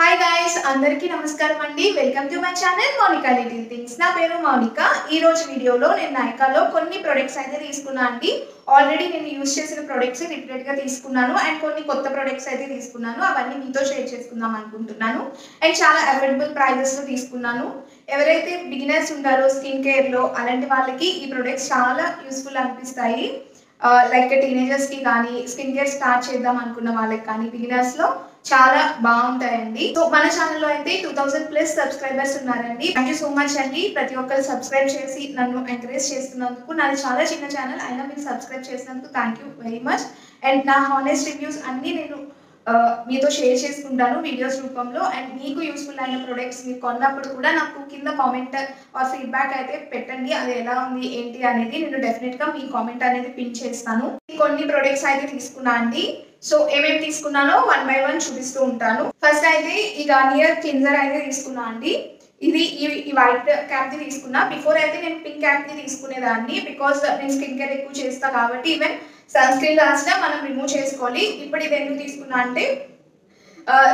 Hi guys అందరికీ నమస్కారం అండి. Welcome to my channel Mounika little things. నా పేరు మౌనిక. ఈ రోజు వీడియోలో నేను నైకాలో కొన్ని ప్రొడక్ట్స్ అయితే తీసుకున్నాను అండి. ఆల్రెడీ నేను యూజ్ చేసిన ప్రొడక్ట్స్ రిపీటెడ్ గా తీసుకున్నాను అండ్ కొన్ని కొత్త ప్రొడక్ట్స్ అయితే తీసుకున్నాను. అవన్నీ మీతో షేర్ చేసుకుందాం అనుకుంటున్నాను. అండ్ చాలా అఫోర్డబుల్ ప్రైజెస్ లో తీసుకున్నాను. ఎవరైతే బిగినర్స్ ఉంటారో స్కిన్ కేర్ లో అలాంటి వాళ్ళకి ఈ ప్రొడక్ట్స్ చాలా యూస్ఫుల్ అనిపిస్తాయి. లైక్ టీనేజర్స్ కి కానీ స్కిన్ కేర్ స్టార్ట్ చేద్దాం అనుకున్న వాళ్ళకి కానీ బిగినర్స్ లో చాలా బాగుంటాయండి. సో మన ఛానల్లో అయితే 2000+ సబ్స్క్రైబర్స్ ఉన్నారండి. థ్యాంక్ యూ సో మచ్ అండి. ప్రతి ఒక్కరు సబ్స్క్రైబ్ చేసి నన్ను ఎంకరేజ్ చేస్తున్నందుకు. నాది చాలా చిన్న ఛానల్ అయినా మీరు సబ్స్క్రైబ్ చేసినందుకు thank you very much. And నా హానెస్ట్ రివ్యూస్ అన్నీ నేను మీతో షేర్ చేసుకుంటాను వీడియోస్ రూపంలో. అండ్ మీకు యూస్ఫుల్ అయిన ప్రొడక్ట్స్ మీరు కొన్నప్పుడు కూడా నాకు కింద కామెంట్ ఆర్ ఫీడ్బ్యాక్ అయితే పెట్టండి. అది ఎలా ఉంది ఏంటి అనేది నేను డెఫినెట్గా మీ కామెంట్ అనేది పిన్ చేస్తాను. కొన్ని ప్రొడక్ట్స్ అయితే తీసుకున్నా అండి. సో ఏమేమి తీసుకున్నానో 1 by 1 చూపిస్తూ ఉంటాను. ఫస్ట్ అయితే ఈ గార్నియర్ క్లిన్జర్ అయితే తీసుకున్నా అండి. ఇది ఈ వైట్ క్యాప్ ది తీసుకున్నా. బిఫోర్ అయితే నేను పింక్ క్యాప్ ది తీసుకునేదాన్ని. బికాస్ నేను స్కిన్ కేర్ ఎక్కువ చేస్తా కాబట్టి ఈవెన్ సన్ స్క్రీన్ రాసినా మనం రిమూవ్ చేసుకోవాలి. ఇప్పుడు ఇది ఎందుకు తీసుకున్నా అంటే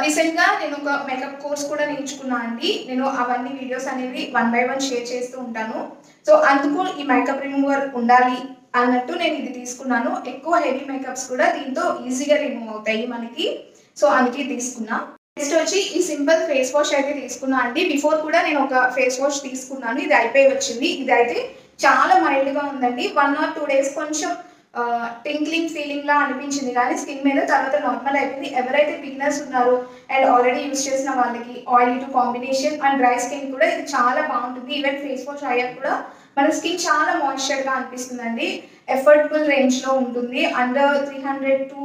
రీసెంట్ గా నేను ఒక మేకప్ కోర్స్ కూడా నేర్చుకున్నా అండి. నేను అవన్నీ వీడియోస్ అనేవి 1 by 1 షేర్ చేస్తూ ఉంటాను. సో అందుకు ఈ మేకప్ రిమూవర్ ఉండాలి అన్నట్టు నేను ఇది తీసుకున్నాను. ఎక్కువ హెవీ మేకప్స్ కూడా దీంతో ఈజీగా రిమూవ్ అవుతాయి మనకి. సో అందుకే తీసుకున్నా. నెక్స్ట్ వచ్చి ఈ సింపుల్ ఫేస్ వాష్ అయితే తీసుకున్నా అండి. బిఫోర్ కూడా నేను ఒక ఫేస్ వాష్ తీసుకున్నాను. ఇది అయిపోయి వచ్చింది. ఇది అయితే చాలా మైల్డ్ గా ఉందండి. 1 or 2 days కొంచెం టింక్లింగ్ ఫీలింగ్ లా అనిపించింది కానీ స్కిన్ మీద తర్వాత నార్మల్ అయిపోయింది. ఎవరైతే బిగినర్స్ ఉన్నారో అండ్ ఆల్రెడీ యూజ్ చేసిన వాళ్ళకి oil to combination and dry skin కూడా ఇది చాలా బాగుంటుంది. ఈవెన్ ఫేస్ వాష్ అయ్యాక కూడా మన స్కిన్ చాలా మాయిశ్చర్ గా అనిపిస్తుందండి. ఎఫర్డబుల్ రేంజ్ లో ఉంటుంది. అండర్ 300 to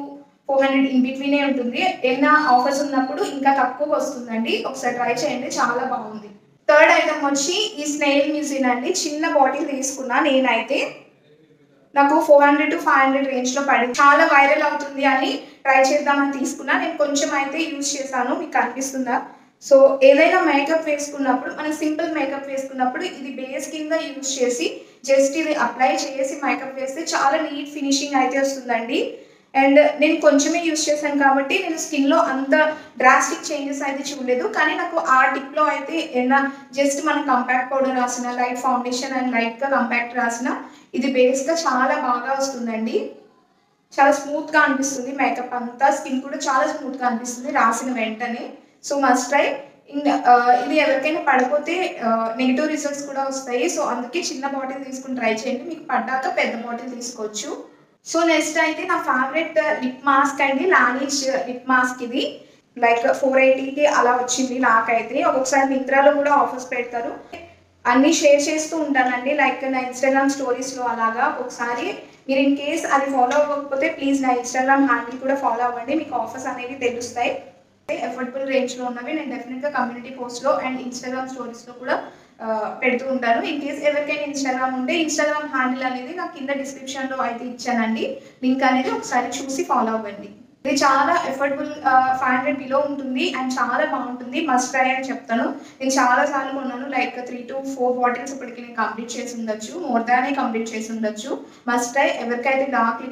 400 ఇన్ బిట్వీనే ఉంటుంది. ఏమైనా ఆఫర్స్ ఉన్నప్పుడు ఇంకా తక్కువ వస్తుందండి. ఒకసారి ట్రై చేయండి, చాలా బాగుంది. థర్డ్ ఐటమ్ వచ్చి ఈ స్నేల్ మ్యూజిన్ అండి. చిన్న బాటిల్ తీసుకున్నా నేనైతే. నాకు 400 to 500 రేంజ్ లో పడింది. చాలా వైరల్ అవుతుంది అని ట్రై చేద్దామని తీసుకున్నా. నేను కొంచెం అయితే యూజ్ చేశాను. మీకు కనిపిస్తుందా? సో ఏదైనా మేకప్ వేసుకున్నప్పుడు మనం సింపుల్ మేకప్ వేసుకున్నప్పుడు ఇది బేస్ కింద యూజ్ చేసి జస్ట్ ఇది అప్లై చేసి మేకప్ వేస్తే చాలా నీట్ ఫినిషింగ్ అయితే వస్తుందండి. అండ్ నేను కొంచెమే యూజ్ చేశాను కాబట్టి నేను స్కిన్లో అంత డ్రాస్టిక్ చేంజెస్ అయితే చూడలేదు. కానీ నాకు ఆ టిప్లో అయితే ఏదైనా జస్ట్ మనం కంపాక్ట్ పౌడర్ రాసిన లైట్ ఫౌండేషన్ అండ్ లైట్గా కంపాక్ట్ రాసిన ఇది బేస్గా చాలా బాగా వస్తుందండి. చాలా స్మూత్గా అనిపిస్తుంది మేకప్ అంతా. స్కిన్ కూడా చాలా స్మూత్గా అనిపిస్తుంది రాసిన వెంటనే. So must try. ఇది ఎవరికైనా పడిపోతే నెగిటివ్ రిజల్ట్స్ కూడా వస్తాయి. సో అందుకే చిన్న బాటిల్ తీసుకుని ట్రై చేయండి. మీకు పడ్డాక పెద్ద బాటిల్ తీసుకోవచ్చు. సో నెక్స్ట్ అయితే నా ఫేవరెట్ లిప్ మాస్క్ అండి. లానీష్ లిప్ మాస్క్. ఇది లైక్ 480కి అలా వచ్చింది నాకైతే. ఒక్కొక్కసారి మింత్రాలో కూడా ఆఫర్స్ పెడతారు. అన్నీ షేర్ చేస్తూ ఉంటానండి. లైక్ నా ఇన్స్టాగ్రామ్ స్టోరీస్లో అలాగా. ఒకసారి మీరు ఇన్ కేస్ అది ఫాలో అవ్వకపోతే ప్లీజ్ నా ఇన్స్టాగ్రామ్ హ్యాండిల్ కూడా ఫాలో అవ్వండి. మీకు ఆఫర్స్ అనేవి తెలుస్తాయి. ఎఫర్డబుల్ రేంజ్లో ఉన్నవి నేను డెఫినెట్గా కమ్యూనిటీ పోస్ట్లో అండ్ ఇన్స్టాగ్రామ్ స్టోరీస్లో కూడా పెడుతూ ఉంటాను. ఇన్ కేస్ ఎవరికైనా ఇన్స్టాగ్రామ్ ఉంటే ఇన్స్టాగ్రామ్ హ్యాండిల్ అనేది నాకు కింద డిస్క్రిప్షన్లో అయితే ఇచ్చానండి. లింక్ అనేది ఒకసారి చూసి ఫాలో అవ్వండి. ఇది చాలా ఎఫర్డబుల్ 500 బిలో ఉంటుంది అండ్ చాలా బాగుంటుంది. మస్ట్ ట్రై అని చెప్తాను. నేను చాలా సార్లు కొన్నాను. లైక్ 3 to 4 బాటిల్స్ ఇప్పటికి నేను కంప్లీట్ చేసి ఉండొచ్చు. మోర్ దానే కంప్లీట్ చేసి ఉండొచ్చు. Must try. ఎవరికైతే డార్క్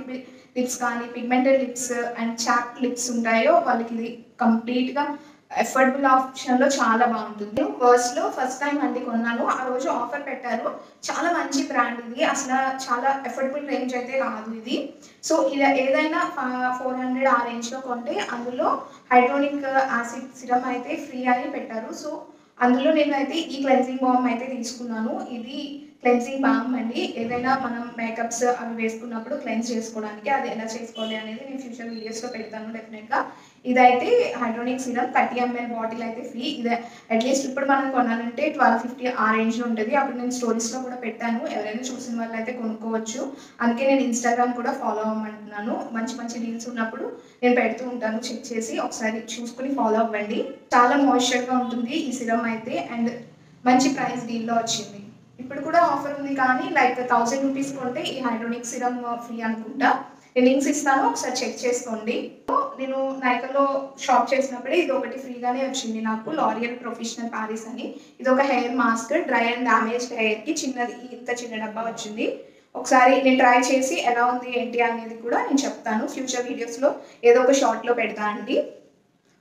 లిప్స్ కానీ pigmented lips and chap lips ఉంటాయో వాళ్ళకి ఇది కంప్లీట్గా ఎఫర్డబుల్ ఆప్షన్లో చాలా బాగుంటుంది. వర్స్లో ఫస్ట్ టైం అండి కొన్నాను. ఆ రోజు ఆఫర్ పెట్టారు. చాలా మంచి బ్రాండ్ ఇది. అసలు చాలా ఎఫర్డబుల్ రేంజ్ అయితే కాదు ఇది. సో ఇలా ఏదైనా 400 ఆ రేంజ్లో కొంటే అందులో హైడ్రోనిక్ యాసిడ్ సిరమ్ అయితే ఫ్రీ అని పెట్టారు. సో అందులో నేను అయితే ఈ క్లెన్జింగ్ బామ్ అయితే తీసుకున్నాను. ఇది క్లెన్జింగ్ బామ్ అండి. ఏదైనా మనం మేకప్స్ అవి వేసుకున్నప్పుడు క్లెన్స్ చేసుకోవడానికి అది ఎలా చేసుకోవాలి అనేది నేను ఫ్యూచర్ వీడియోస్లో పెడతాను డెఫినెట్గా. ఇదైతే హైడ్రోనిక్ సిరమ్ 30 ml బాటిల్ అయితే ఫ్రీ. ఇది అట్లీస్ట్ ఇప్పుడు మనం కొనాలంటే 1250 ఆ రేంజ్లో ఉంటుంది. అప్పుడు నేను స్టోరీస్లో కూడా పెట్టాను. ఎవరైనా చూసిన వాళ్ళు అయితే కొనుక్కోవచ్చు. అందుకే నేను ఇన్స్టాగ్రామ్ కూడా ఫాలో అవ్వమంటున్నాను. మంచి మంచి డీల్స్ ఉన్నప్పుడు నేను పెడుతూ ఉంటాను. చెక్ చేసి ఒకసారి చూసుకుని ఫాలో అవ్వండి. చాలా మాయిశ్చర్గా ఉంటుంది ఈ సిరమ్ అయితే. అండ్ మంచి ప్రైస్ డీల్లో వచ్చింది. ఇప్పుడు కూడా ఆఫర్ ఉంది కానీ లైక్ 1000 రూపీస్ కొంటే ఈ హైడ్రోనిక్ సిరమ్ ఫ్రీ అనుకుంటా. నేను లింక్స్ ఇస్తాను, ఒకసారి చెక్ చేసుకోండి. నేను నైకాలో షాప్ చేసినప్పుడే ఇది ఒకటి ఫ్రీగానే వచ్చింది నాకు. లారియల్ ప్రొఫెషనల్ ప్యారిస్ అని. ఇది ఒక hair mask. Dry and damaged హెయిర్కి చిన్నది ఇంత చిన్న డబ్బా వచ్చింది. ఒకసారి నేను ట్రై చేసి ఎలా ఉంది ఏంటి అనేది కూడా నేను చెప్తాను. ఫ్యూచర్ వీడియోస్లో ఏదో ఒక షార్ట్లో పెడతానండి.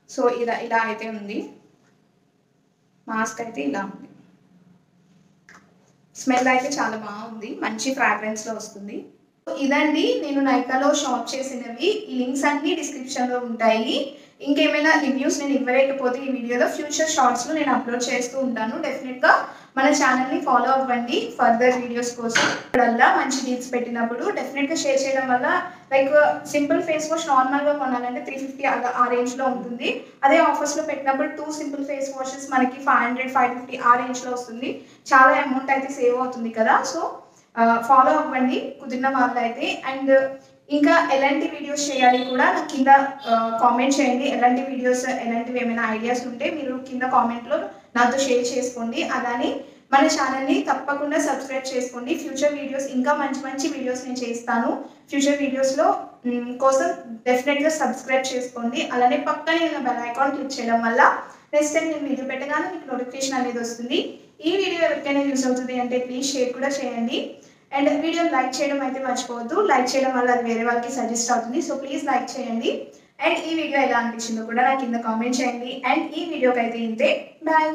సో ఇలా అయితే ఉంది. మాస్క్ అయితే ఇలా ఉంది. స్మెల్ అయితే చాలా బాగుంది, మంచి ఫ్రాగ్రెన్స్లో వస్తుంది. ఇదండి నేను నైకాలో షాప్ చేసినవి. ఈ లింక్స్ అన్నీ డిస్క్రిప్షన్లో ఉంటాయి. ఇంకేమైనా రివ్యూస్ నేను ఇవ్వలేకపోతే ఈ వీడియోలో ఫ్యూచర్ షార్ట్స్లో నేను అప్లోడ్ చేస్తూ ఉంటాను. డెఫినెట్గా మన ఛానల్ని ఫాలో అవ్వండి ఫర్దర్ వీడియోస్ కోసం. ఇప్పుడల్లా మంచి డీల్స్ పెట్టినప్పుడు డెఫినెట్గా షేర్ చేయడం వల్ల లైక్ సింపుల్ ఫేస్ వాష్ నార్మల్గా కొనాలంటే 350 అలా ఆ రేంజ్లో ఉంటుంది. అదే ఆఫర్స్లో పెట్టినప్పుడు 2 సింపుల్ ఫేస్ వాషెస్ మనకి 500, 550 ఆ రేంజ్లో వస్తుంది. చాలా అమౌంట్ అయితే సేవ్ అవుతుంది కదా. సో ఫాలో అవ్వండి కుదిరిన వాళ్ళు అయితే. అండ్ ఇంకా ఎలాంటి వీడియోస్ చేయాలి కూడా నాకు కింద కామెంట్ చేయండి. ఎలాంటి వీడియోస్, ఎలాంటివి ఏమైనా ఐడియాస్ ఉంటే మీరు కింద కామెంట్లో నాతో షేర్ చేసుకోండి. అలానే మన ఛానల్ని తప్పకుండా సబ్స్క్రైబ్ చేసుకోండి. ఫ్యూచర్ వీడియోస్ ఇంకా మంచి మంచి వీడియోస్ నేను చేస్తాను. ఫ్యూచర్ వీడియోస్లో కోసం డెఫినెట్గా సబ్స్క్రైబ్ చేసుకోండి. అలానే పక్కనే ఉన్న బెల్ ఐకాన్ క్లిక్ చేయడం వల్ల నెక్స్ట్ టైం నేను వీడియో పెట్టగానే మీకు నోటిఫికేషన్ అనేది వస్తుంది. ఈ వీడియో ఎవరికైనా యూస్ అవుతుంది అంటే ప్లీజ్ షేర్ కూడా చేయండి. అండ్ వీడియోని లైక్ చేయడం అయితే మర్చిపోవద్దు. లైక్ చేయడం వల్ల అది వేరే వాళ్ళకి సజెస్ట్ అవుతుంది. సో ప్లీజ్ లైక్ చేయండి. అండ్ ఈ వీడియో ఎలా అనిపించిందో కూడా నాకు కింద కామెంట్ చేయండి. అండ్ ఈ వీడియోకి అయితే ఇంతే. బాయ్.